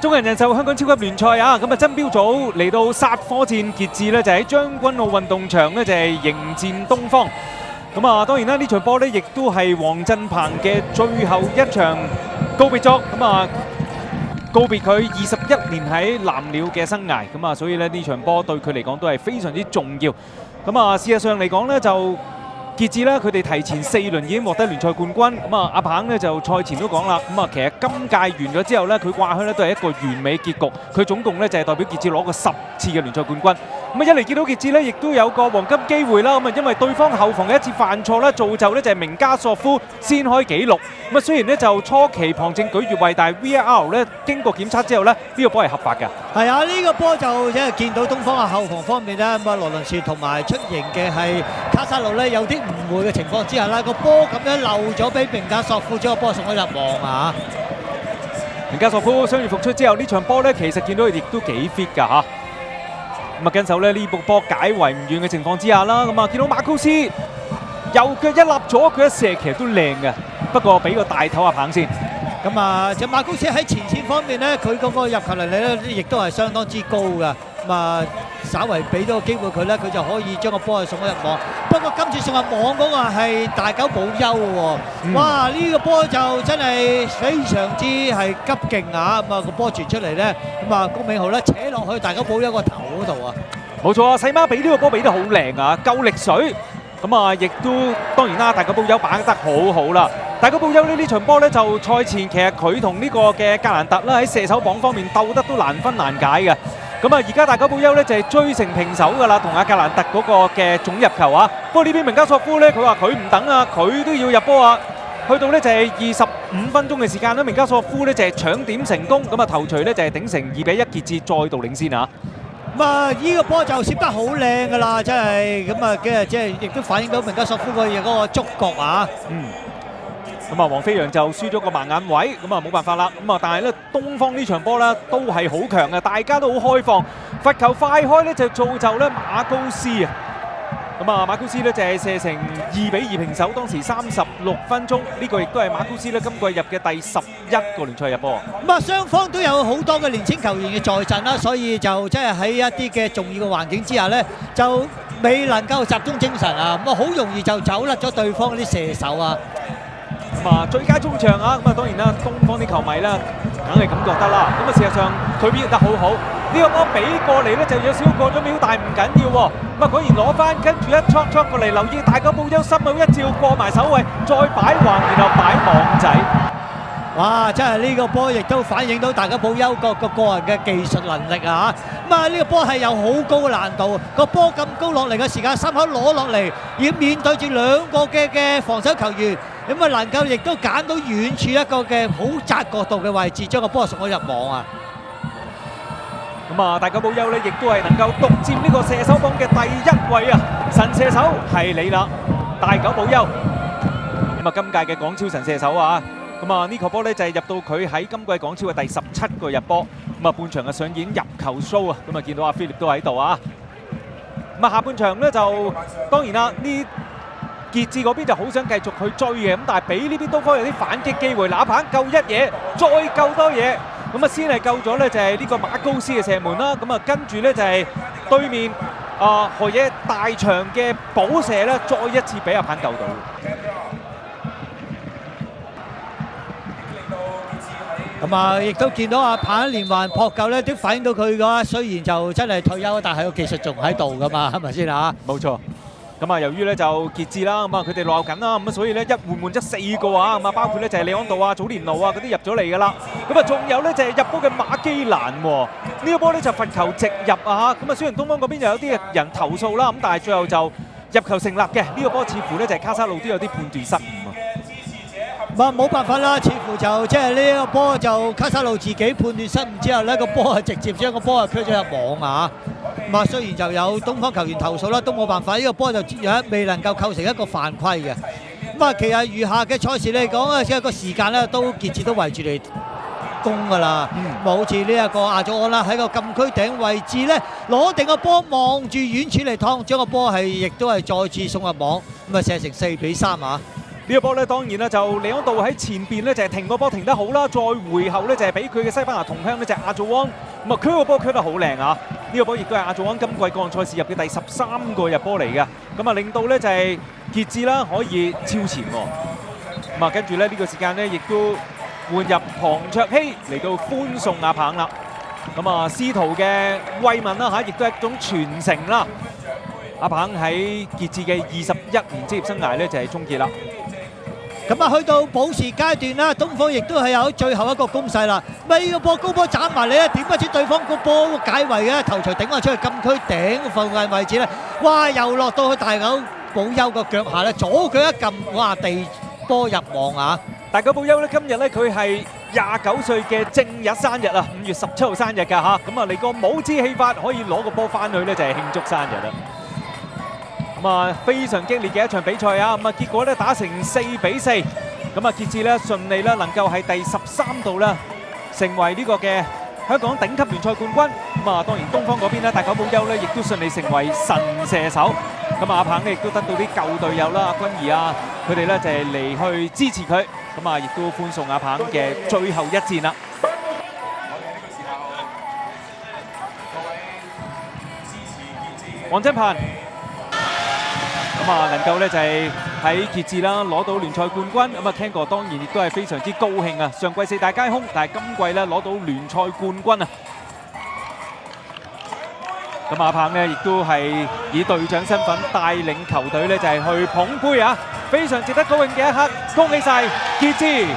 中人人壽香港超級聯賽啊，咁啊爭標組嚟到殺科戰，傑志呢就喺將軍澳運動場呢就係迎戰東方。咁啊，當然啦，呢場波呢亦都係黃振鵬嘅最後一場告別作，咁啊告別佢21年喺藍鳥嘅生涯，咁啊，所以呢呢場波對佢嚟講都係非常之重要。咁啊，事實上嚟講呢就。傑志呢，佢哋提前4輪已經獲得聯賽冠軍。咁啊，阿鵬呢就賽前都講啦。咁啊，其實今屆完咗之後呢，佢掛靴呢都係一個完美結局。佢總共呢就係代表傑志攞過10次嘅聯賽冠軍。咁啊，一嚟見到傑志呢，亦都有個黃金機會啦。咁啊，因為對方後防嘅一次犯錯呢，造就呢就係明加索夫先開紀錄。咁啊，雖然呢就初期旁證舉越位，但係 VAR 呢經過檢測之後呢，呢個波係合法㗎。係啊，呢個波就即係見到東方嘅後防方面呢，咁啊羅倫士同埋出營嘅係卡沙路呢，有啲誤會嘅情況之下呢，個波咁樣漏咗俾明加索夫，將個波送咗入網啊！明加索夫傷愈復出之後，呢場波呢其實見到佢亦都幾 fit 㗎嚇。咁啊跟手呢部波解圍唔遠嘅情況之下啦，咁啊見到馬高斯右腳一立左腳一射，其實都靚嘅。不過俾個大頭阿鵬先。咁啊，隻馬高斯喺前線方面呢，佢嗰個入球能力呢，亦都係相當之高㗎。咁啊，稍為俾到個機會佢呢，佢就可以將個波送咗入網。不過今次送入網嗰個係大久保休喎。哇！呢個波就真係非常之係急勁啊！咁啊個波傳出嚟呢，咁啊龔銘豪呢扯落去大久保休個頭嗰度啊。冇錯啊，細媽俾呢個波俾得好靚啊，夠力水。咁啊，亦都當然啦，大久保休把握得好好啦。大久保休呢場波呢，就賽前其實佢同呢個嘅格蘭特啦喺射手榜方面鬥得都難分難解嘅。咁啊，而家大久保休呢，就係追成平手㗎啦，同阿格蘭特嗰個嘅總入球啊。不過呢邊明加索夫呢，佢話佢唔等啊，佢都要入波啊。去到呢就係25分鐘嘅時間啦，明加索夫呢就係搶點成功，咁啊頭槌呢就係頂成2-1，傑志再度領先啊。咁啊，呢個波就攝得好靚㗎啦，真係咁啊，即係亦都反映到明加索夫嗰個觸覺啊。咁啊，黃飛揚就輸咗個盲眼位，咁啊冇辦法啦。咁啊，但係咧東方呢場波咧都係好強嘅，大家都好開放，罰球快開咧就造就咧馬高斯啊。咁啊，馬高斯咧就係射成2-2平手，當時36分鐘，呢個亦都係馬高斯咧今季入嘅第11個聯賽入波。咁啊，雙方都有好多嘅年青球員嘅在陣啦，所以就即係喺一啲嘅重要嘅環境之下咧，就未能夠集中精神啊，咁啊好容易就走甩咗對方嗰啲射手啊。咁啊，最佳中場啊，咁啊當然啦，東方啲球迷啦，梗係咁覺得啦。咁啊，事實上佢表現得好好，呢個波俾過嚟咧就有少少過咗秒，但係唔緊要喎。咁啊，果然攞翻，跟住一戳過嚟，留意大久保休心口一照過埋手位，再擺橫，然後擺網仔。哇！真係呢個波亦都反映到大久保休個人嘅技術能力啊！咁啊，呢個波係有好高嘅難度，個波咁高落嚟嘅時間，心口攞落嚟，要面對住兩個嘅防守球員，咁啊能夠亦都揀到遠處一個嘅好窄角度嘅位置，將個波送咗入網啊！咁啊，大久保休咧，亦都係能夠獨佔呢個射手榜嘅第1位啊！神射手係你啦，大久保休。咁啊，今屆嘅港超神射手啊！咁啊，呢球波咧就係入到佢喺今季港超嘅第17個入波。咁啊，半場嘅上演入球 show 啊！咁啊，見到阿菲力都喺度啊！咁啊，下半場咧就當然啦，呢傑志嗰邊就好想繼續去追嘅，咁但係俾呢邊東方有啲反擊機會，哪怕救一嘢，再救多嘢，咁啊先係救咗咧就係呢個馬高斯嘅射門啦。咁啊，跟住咧就係對面何野大場嘅補射咧，再一次俾阿鵬救到。咁啊，亦都見到阿鵬連環撲救咧，都反映到佢嘅話，雖然就真係退休，但係個技術仲喺度噶嘛，係咪先啊？冇錯。咁啊，由於咧就傑志啦，咁啊佢哋落後緊啦，咁啊所以咧一換咗4個啊，咁啊包括咧就係李安道啊、祖連奴啊嗰啲入咗嚟噶啦。咁啊仲有咧就係入波嘅馬基蘭喎，呢個波咧就罰球直入啊嚇。咁啊雖然東方嗰邊又有啲人投訴啦，咁但係最後就入球成立嘅。呢個波似乎咧就係卡沙路都有啲判斷失誤啊。冇辦法啦，似乎就即係呢個波就卡沙路自己判斷失誤之後呢個波係直接將個波係推咗入網啊！咁啊，雖然就有東方球員投訴啦，都冇辦法，呢個波就未能夠構成一個犯規嘅。咁啊，其實餘下嘅賽事嚟講啊，即係個時間咧都傑志都圍住嚟攻㗎啦。好似呢一個亞祖安啦，喺個禁區頂位置咧攞定個波，望住遠處嚟趟，將個波係亦都係再次送入網，咁啊射成4-3啊！呢個波咧當然啦，就李安道喺前邊咧就係停個波停得好啦，再回後咧就係俾佢嘅西班牙同鄉咧就係亞祖安，咁啊 Q 個波 Q 得好靚啊！呢個波亦都係亞祖安今季個人賽事入嘅第13個入波嚟嘅，咁啊令到咧就係傑志啦可以超前喎，咁啊跟住咧呢個時間咧亦都換入龐卓希嚟到歡送阿棒啦，咁啊司徒嘅慰問啦嚇，亦都係一種傳承啦。阿棒喺傑志嘅21年職業生涯咧就係終結啦。咁啊，去到補時階段啦，東方亦都係有最後一個攻勢啦。尾個波高波斬埋嚟咧，點不知對方個波解圍嘅頭槌頂咗出去禁區頂附近位置咧，哇！又落到去大狗保休個腳下咧，左腳一撳，哇！地波入網啊！大狗保休咧，今日咧佢係29歲嘅正日生日啊，5月17號生日㗎嚇，咁啊嚟個帽子戲法，可以攞個波翻去咧就係慶祝生日啦。咁啊，非常激烈嘅一場比賽啊！咁啊，結果咧打成4-4，咁啊，傑志咧順利咧能夠喺第13度咧成為呢個嘅香港頂級聯賽冠軍。咁啊，當然東方嗰邊咧大狗保休咧亦都順利成為神射手。咁啊，阿棒咧亦都得到啲舊隊友啦，阿君怡啊，佢哋咧就係嚟去支持佢。咁啊，亦都歡送阿棒嘅最後一戰啦。黃振鵬。咁啊，能夠咧就係喺傑志啦攞到聯賽冠軍，咁啊 Ken 哥當然亦都係非常之高興啊！上季4大皆空，但係今季咧攞到聯賽冠軍啊！咁阿棒咧亦都係以隊長身份帶領球隊咧就係去捧杯啊！非常值得高興嘅一刻，恭喜晒傑志！